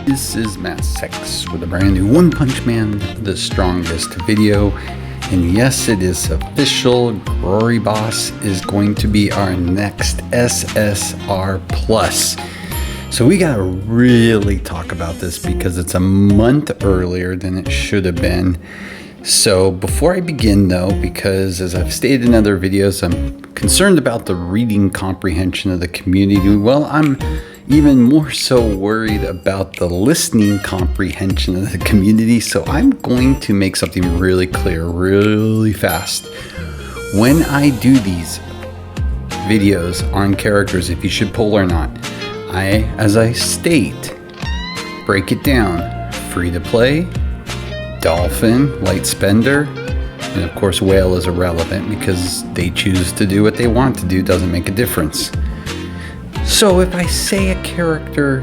This is Mass6 with a brand new One Punch Man, the strongest video. And yes, it is official. Groribas is going to be our next SSR Plus. So we gotta really talk about this because it's a month earlier than it should have been. So before I begin though, because as I've stated in other videos, I'm concerned about the reading comprehension of the community. Well, I'm even more so worried about the listening comprehension of the community. So I'm going to make something really clear, really fast. When I do these videos on characters, if you should pull or not, as I state, break it down. Free to play, dolphin, light spender, and of course whale is irrelevant because they choose to do what they want to do, doesn't make a difference. So if I say a character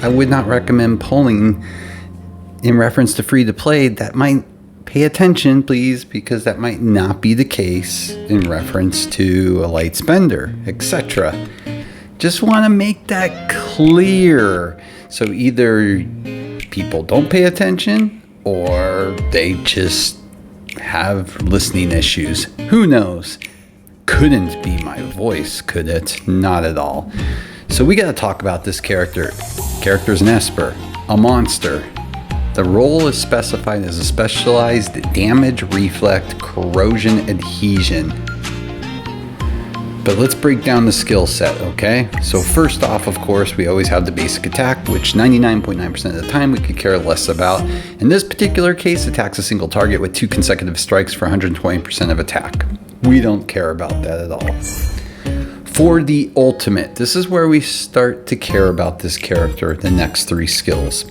I would not recommend pulling in reference to free to play, that might pay attention please, because that might not be the case in reference to a light spender, etc. Just want to make that clear. So either people don't pay attention or they just have listening issues. Who knows? Couldn't be my voice, could it? Not at all. So we got to talk about this character. Character's an Esper, a monster. The role is specified as a specialized damage, reflect, corrosion, adhesion. But let's break down the skill set, okay? So first off, of course, we always have the basic attack, which 99.9% of the time we could care less about. In this particular case, attacks a single target with 2 consecutive strikes for 120% of attack. We don't care about that at all. For the ultimate, this is where we start to care about this character, the next 3 skills.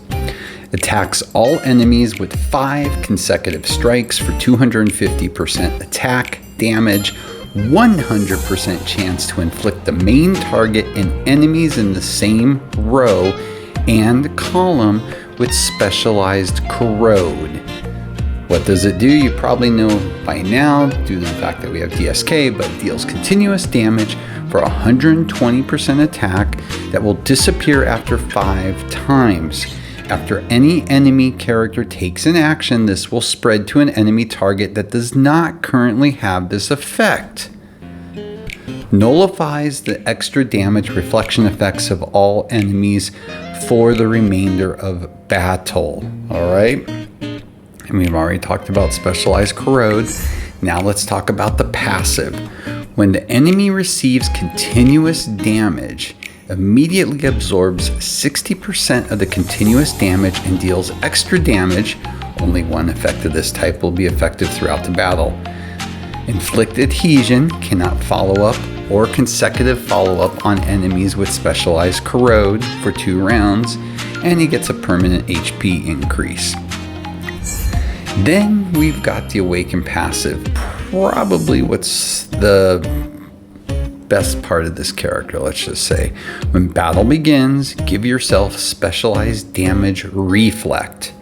Attacks all enemies with 5 consecutive strikes for 250% attack, damage, 100% chance to inflict the main target and enemies in the same row and column with specialized corrode. What does it do? You probably know by now due to the fact that we have DSK, but it deals continuous damage for 120% attack that will disappear after 5 times. After any enemy character takes an action, this will spread to an enemy target that does not currently have this effect. Nullifies the extra damage reflection effects of all enemies for the remainder of battle. Alright? And we've already talked about specialized corrode. Now let's talk about the passive. When the enemy receives continuous damage, immediately absorbs 60% of the continuous damage and deals extra damage. Only one effect of this type will be effective throughout the battle. Inflict adhesion, cannot follow up or consecutive follow up on enemies with specialized corrode for 2 rounds, and he gets a permanent HP increase. Then we've got the awaken passive, probably what's the best part of this character, let's just say. When battle begins, give yourself specialized damage reflect.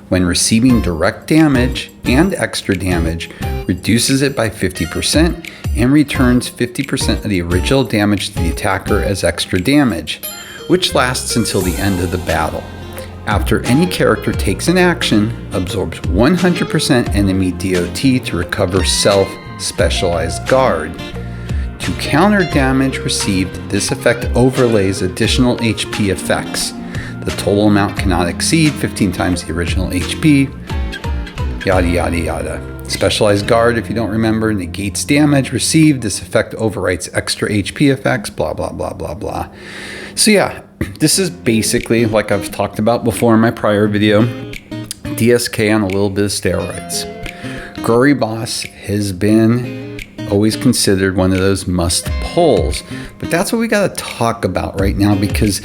When receiving direct damage and extra damage, reduces it by 50% and returns 50% of the original damage to the attacker as extra damage, which lasts until the end of the battle. After any character takes an action, absorbs 100% enemy DOT to recover self-specialized guard. To counter damage received, this effect overlays additional HP effects. The total amount cannot exceed 15 times the original HP, yada yada yada. Specialized guard, if you don't remember, negates damage received. This effect overwrites extra HP effects, blah blah blah blah blah. So yeah, this is basically, like I've talked about before in my prior video, DSK on a little bit of steroids. Groribas has been always considered one of those must pulls, but that's what we got to talk about right now, because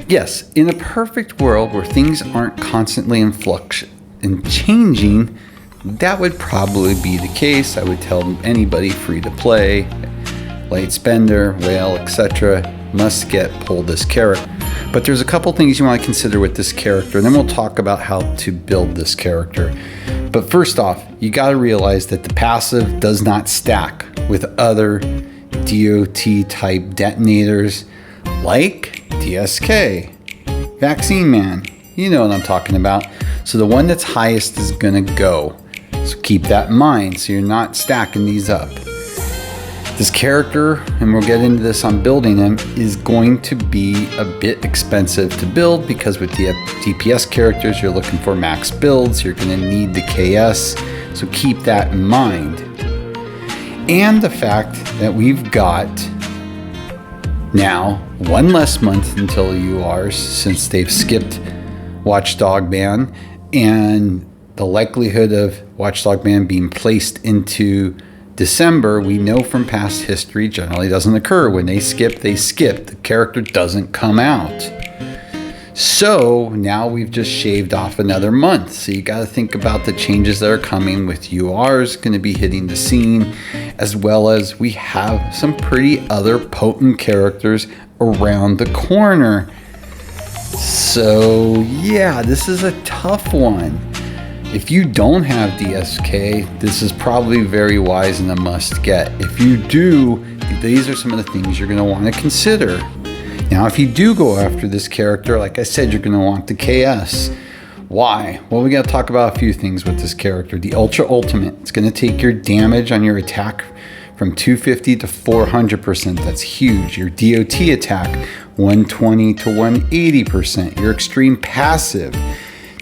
yes, in a perfect world where things aren't constantly in flux and changing, that would probably be the case. I would tell anybody free to play, light spender, whale, etc. must get pull this character. But there's a couple things you want to consider with this character, and then we'll talk about how to build this character. But first off, you got to realize that the passive does not stack with other DOT type detonators like DSK, Vaccine Man, You know what I'm talking about. So the one that's highest is gonna go. So keep that in mind so you're not stacking these up. This character, and we'll get into this on building him, is going to be a bit expensive to build because with the DPS characters, you're looking for max builds. You're gonna need the KS, so keep that in mind. And the fact that we've got now one less month until URs since they've skipped Watchdog Ban, and the likelihood of Watchdog Ban being placed into December, we know from past history, generally doesn't occur. When they skip, they skip. The character doesn't come out. So now we've just shaved off another month. So you got to think about the changes that are coming with URs going to be hitting the scene, as well as we have some pretty other potent characters around the corner. So yeah, this is a tough one. If you don't have DSK, this is probably very wise and a must get. If you do, these are some of the things you're going to want to consider. Now, if you do go after this character, like I said, you're going to want the KS. Why? Well, we got to talk about a few things with this character. The Ultra Ultimate, it's going to take your damage on your attack from 250 to 400%. That's huge. Your DOT attack, 120 to 180%. Your extreme passive,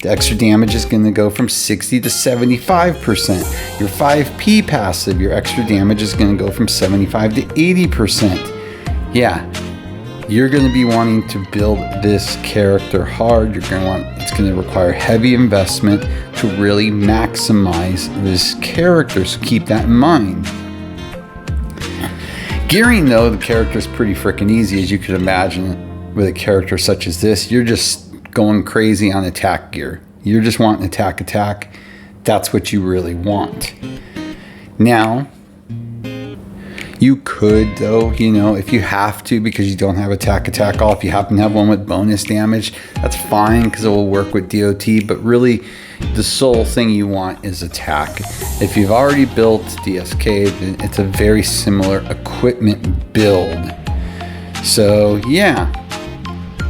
the extra damage is going to go from 60 to 75%. Your 5P passive, your extra damage is going to go from 75 to 80%. Yeah, you're going to be wanting to build this character hard. You're going to want, it's going to require heavy investment to really maximize this character, so keep that in mind. Gearing though, the character is pretty freaking easy, as you could imagine. With a character such as this, you're just going crazy on attack gear. You're just wanting attack. That's what you really want. Now, you could though, you know, if you have to, because you don't have attack all, if you happen to have one with bonus damage, that's fine because it will work with DOT, but really the sole thing you want is attack. If you've already built DSK, then it's a very similar equipment build. So yeah,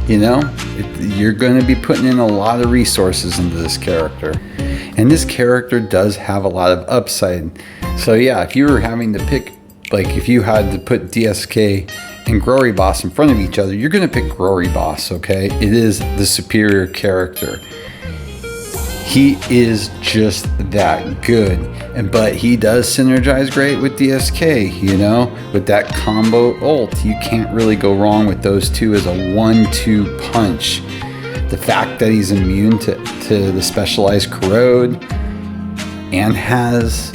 you know, you're going to be putting in a lot of resources into this character. And this character does have a lot of upside. So yeah, if you were having to pick, like if you had to put DSK and Groribas in front of each other, you're going to pick Groribas, okay? It is the superior character. He is just that good. But he does synergize great with DSK, you know, with that combo ult. You can't really go wrong with those two as a 1-2 punch. The fact that he's immune to the specialized corrode and has,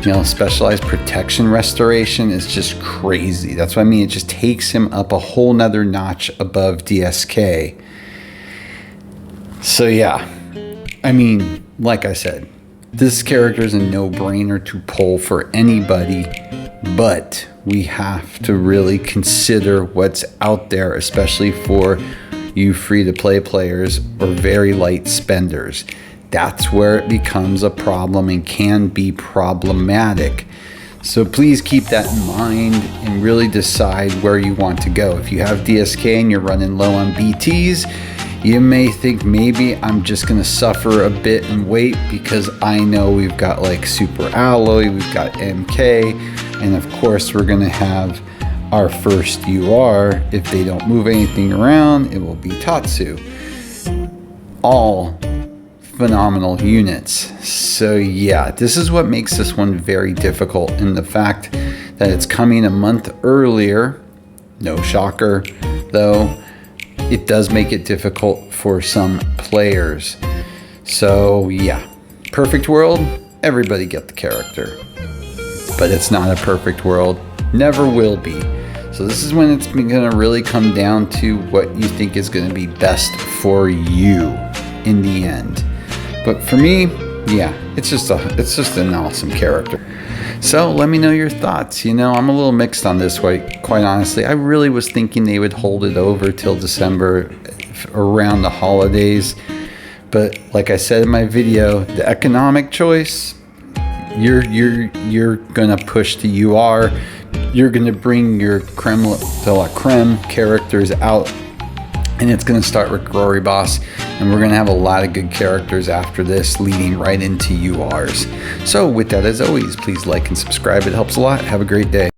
you know, specialized protection restoration is just crazy. That's what I mean. It just takes him up a whole nother notch above DSK. So yeah, I mean, like I said, this character is a no-brainer to pull for anybody, but we have to really consider what's out there, especially for you free-to-play players or very light spenders. That's where it becomes a problem and can be problematic. So please keep that in mind and really decide where you want to go. If you have DSK and you're running low on BTs, you may think maybe I'm just going to suffer a bit and wait because I know we've got like Super Alloy, we've got MK, and of course we're going to have our first UR. If they don't move anything around, it will be Tatsu. All phenomenal units. So yeah, this is what makes this one very difficult, and the fact that it's coming a month earlier, no shocker though, it does make it difficult for some players. So yeah, perfect world, everybody get the character. But it's not a perfect world, never will be. So this is when it's gonna really come down to what you think is gonna be best for you in the end. But for me, yeah, it's just an awesome character. So let me know your thoughts. You know, I'm a little mixed on this way, quite honestly. I really was thinking they would hold it over till December, around the holidays. But like I said in my video, the economic choice, you're gonna push the UR. You're gonna bring your creme de la creme characters out And it's going to start with Groribas, and we're going to have a lot of good characters after this, leading right into URs. So with that, as always, please like and subscribe. It helps a lot. Have a great day.